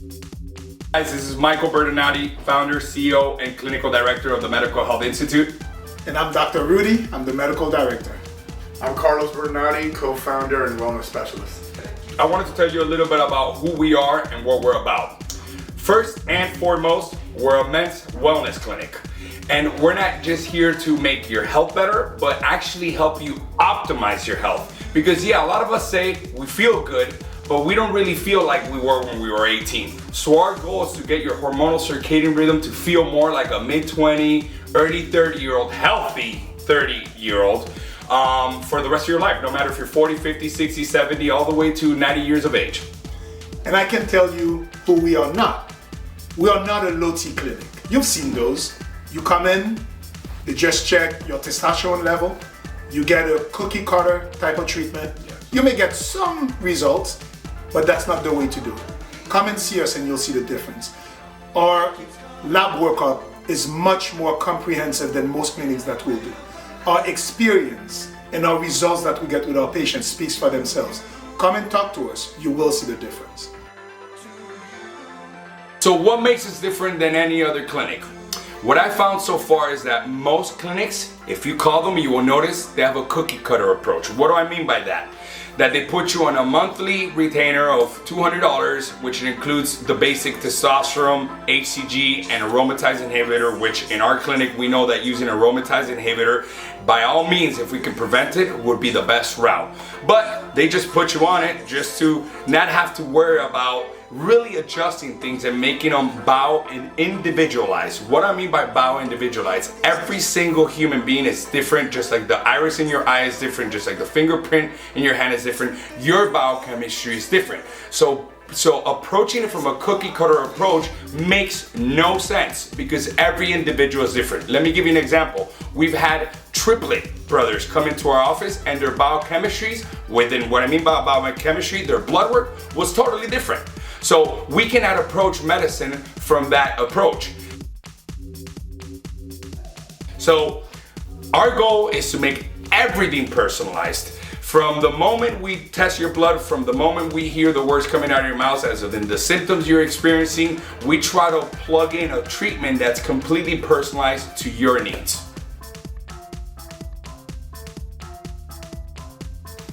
Guys, this is Michael Bertinati, founder, CEO, and clinical director of the Medical Health Institute. And I'm Dr. Rudy, I'm the medical director. I'm Carlos Bertinati, co-founder and wellness specialist. I wanted to tell you a little bit about who we are and what we're about. First and foremost, we're a men's wellness clinic. And we're not just here to make your health better, but actually help you optimize your health. Because yeah, a lot of us say we feel good, but we don't really feel like we were when we were 18. So our goal is to get your hormonal circadian rhythm to feel more like a mid-20, early 30-year-old, healthy 30-year-old for the rest of your life, no matter if you're 40, 50, 60, 70, all the way to 90 years of age. And I can tell you who we are not. We are not a low-T clinic. You've seen those. You come in, they just check your testosterone level, you get a cookie cutter type of treatment. You may get some results, but that's not the way to do it. Come and see us and you'll see the difference. Our lab workup is much more comprehensive than most clinics that we do. Our experience and our results that we get with our patients speaks for themselves. Come and talk to us, you will see the difference. So what makes us different than any other clinic? What I found so far is that most clinics, if you call them, you will notice they have a cookie cutter approach. What do I mean by that? That they put you on a monthly retainer of $200, which includes the basic testosterone, HCG, and aromatase inhibitor, which in our clinic, we know that using aromatase inhibitor, by all means, if we can prevent it, would be the best route. But they just put you on it just to not have to worry about really adjusting things and making them bow and individualized. What I mean by bow individualized, every single human being is different, just like the iris in your eye is different, just like the fingerprint in your hand is different, your biochemistry is different. So approaching it from a cookie cutter approach makes no sense because every individual is different. Let me give you an example. We've had triplet brothers come into our office and their biochemistries, within what I mean by biochemistry, their blood work was totally different. So we cannot approach medicine from that approach. So our goal is to make everything personalized. From the moment we test your blood, from the moment we hear the words coming out of your mouth as in the symptoms you're experiencing, we try to plug in a treatment that's completely personalized to your needs.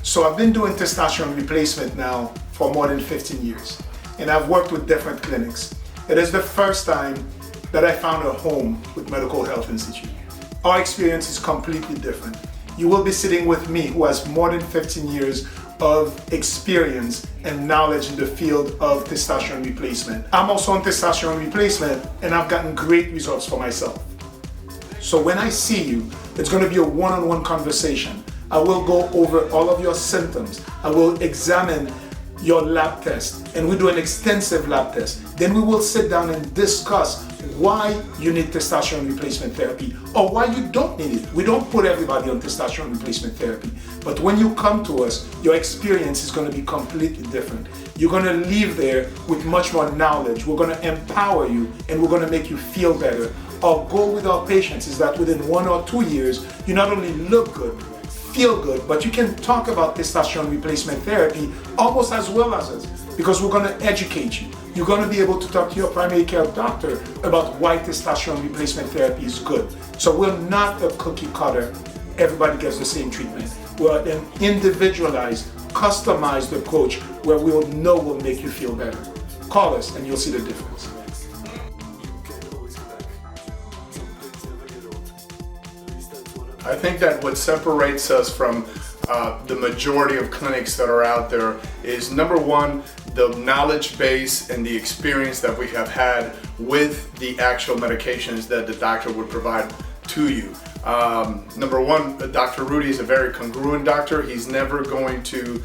So I've been doing testosterone replacement now for more than 15 years. And I've worked with different clinics. It is the first time that I found a home with Medical Health Institute. Our experience is completely different. You will be sitting with me who has more than 15 years of experience and knowledge in the field of testosterone replacement. I'm also on testosterone replacement and I've gotten great results for myself. So when I see you, it's going to be a one-on-one conversation. I will go over all of your symptoms. I will examine your lab test, and we do an extensive lab test. Then we will sit down and discuss why you need testosterone replacement therapy or why you don't need it. We don't put everybody on testosterone replacement therapy, but when you come to us, your experience is going to be completely different. You're going to leave there with much more knowledge. We're going to empower you and we're going to make you feel better. Our goal with our patients is that within 1 or 2 years, you not only look good, feel good, but you can talk about testosterone replacement therapy almost as well as us because we're going to educate you. You're going to be able to talk to your primary care doctor about why testosterone replacement therapy is good. So we're not a cookie cutter, everybody gets the same treatment. We're an individualized, customized approach where we'll know will make you feel better. Call us and you'll see the difference. I think that what separates us from the majority of clinics that are out there is, number one, the knowledge base and the experience that we have had with the actual medications that the doctor would provide to you. Number one, Dr. Rudy is a very congruent doctor. He's never going to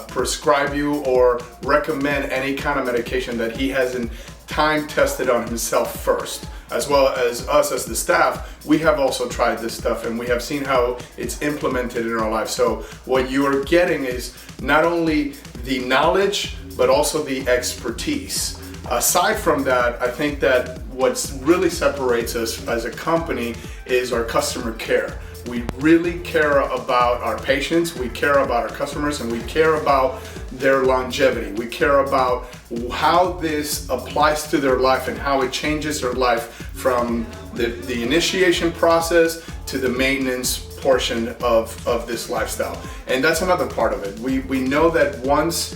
prescribe you or recommend any kind of medication that he hasn't time tested on himself first. As well as us as the staff, we have also tried this stuff and we have seen how it's implemented in our life. So what you are getting is not only the knowledge, but also the expertise. Aside from that, I think that what really separates us as a company is our customer care. We really care about our patients, we care about our customers, and we care about their longevity. We care about how this applies to their life and how it changes their life from the initiation process to the maintenance portion of this lifestyle. And that's another part of it. We know that once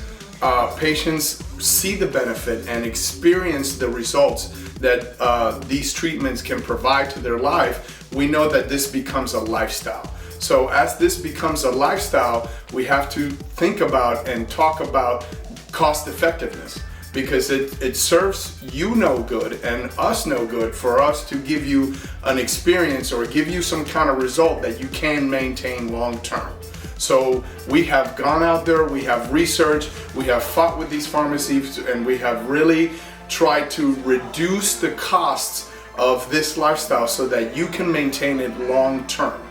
patients see the benefit and experience the results that these treatments can provide to their life, we know that this becomes a lifestyle. So as this becomes a lifestyle, we have to think about and talk about cost effectiveness, because it serves you no good and us no good for us to give you an experience or give you some kind of result that you can maintain long term. So we have gone out there, we have researched, we have fought with these pharmacies, and we have really tried to reduce the costs of this lifestyle so that you can maintain it long term.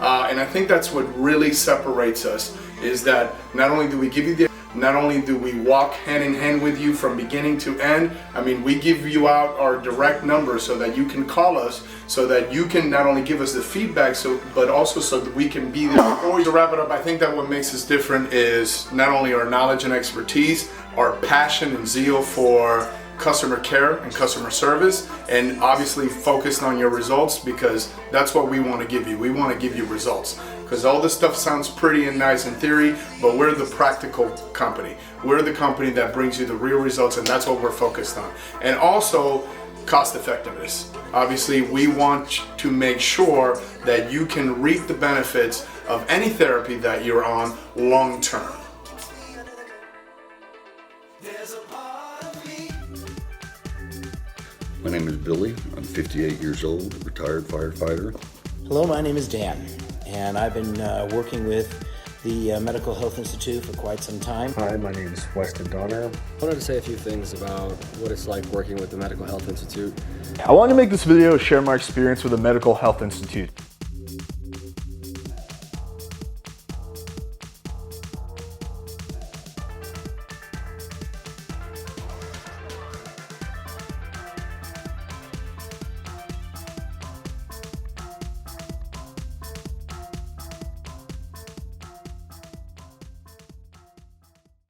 And I think that's what really separates us, is that not only do we walk hand in hand with you from beginning to end, I mean, we give you out our direct number so that you can call us, so that you can not only give us the feedback, but also so that we can be there. Before to wrap it up, I think that what makes us different is not only our knowledge and expertise, our passion and zeal for customer care and customer service, and obviously focused on your results, because that's what we want to give you. We want to give you results, because all this stuff sounds pretty and nice in theory, but we're the practical company. We're the company that brings you the real results, and that's what we're focused on. And also cost effectiveness. Obviously, we want to make sure that you can reap the benefits of any therapy that you're on long term. My name is Billy. I'm 58 years old, retired firefighter. Hello, my name is Dan, and I've been working with the Medical Health Institute for quite some time. Hi, my name is Weston Donner. I wanted to say a few things about what it's like working with the Medical Health Institute. I wanted to make this video to share my experience with the Medical Health Institute.